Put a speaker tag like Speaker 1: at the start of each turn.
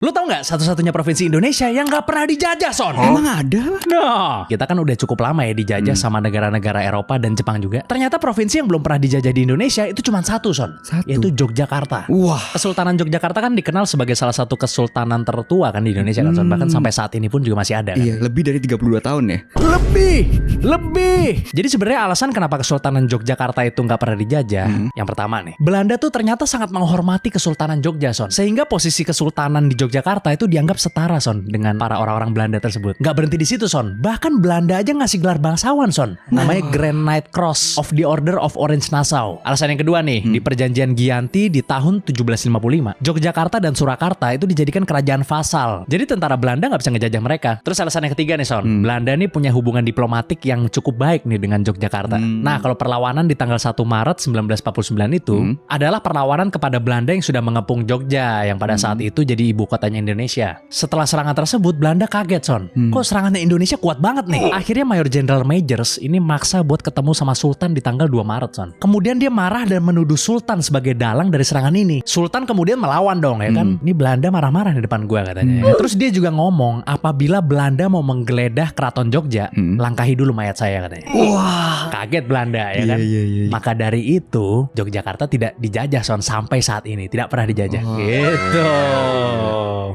Speaker 1: Lu tau nggak satu-satunya provinsi Indonesia yang nggak pernah dijajah, Son?
Speaker 2: Emang ada?
Speaker 1: Nah, kita kan udah cukup lama ya dijajah sama negara-negara Eropa dan Jepang juga. Ternyata provinsi yang belum pernah dijajah di Indonesia itu cuma satu, Son. Yaitu Yogyakarta.
Speaker 2: Wah.
Speaker 1: Kesultanan Yogyakarta kan dikenal sebagai salah satu kesultanan tertua kan di Indonesia kan, Son. Bahkan sampai saat ini pun juga masih ada kan?
Speaker 2: Iya, lebih dari 32 tahun ya.
Speaker 1: Lebih. Jadi sebenarnya alasan kenapa Kesultanan Yogyakarta itu nggak pernah dijajah, yang pertama nih, Belanda tuh ternyata sangat menghormati Kesultanan Jogja, Son. Sehingga posisi kesultanan di Yogyakarta itu dianggap setara, Son, dengan para orang-orang Belanda tersebut. Nggak berhenti di situ, Son. Bahkan Belanda aja ngasih gelar bangsawan, Son. Namanya Grand Knight Cross of the Order of Orange Nassau. Alasan yang kedua nih, di Perjanjian Giyanti di tahun 1755, Yogyakarta dan Surakarta itu dijadikan kerajaan vasal. Jadi tentara Belanda nggak bisa ngejajah mereka. Terus alasan yang ketiga nih, Son. Belanda nih punya hubungan diplomatik yang cukup baik nih dengan Yogyakarta. Nah, kalau perlawanan di tanggal 1 Maret 1949 itu adalah perlawanan kepada Belanda yang sudah mengepung Jogja yang pada saat itu jadi ibu kotanya Indonesia. Setelah serangan tersebut, Belanda kaget, Son. Kok serangannya Indonesia kuat banget nih? Akhirnya Mayor Jenderal Majors ini maksa buat ketemu sama Sultan di tanggal 2 Maret, Son. Kemudian dia marah dan menuduh Sultan sebagai dalang dari serangan ini. Sultan kemudian melawan dong, ya kan? Ini Belanda marah-marah di depan gua katanya. Terus dia juga ngomong, apabila Belanda mau menggeledah keraton Jogja, langkahi dulu mayat saya katanya.
Speaker 2: Wah.
Speaker 1: Kaget Belanda ya kan?
Speaker 2: Iya.
Speaker 1: Maka dari itu Yogyakarta tidak dijajah, Son, sampai saat ini tidak pernah dijajah. Gitu.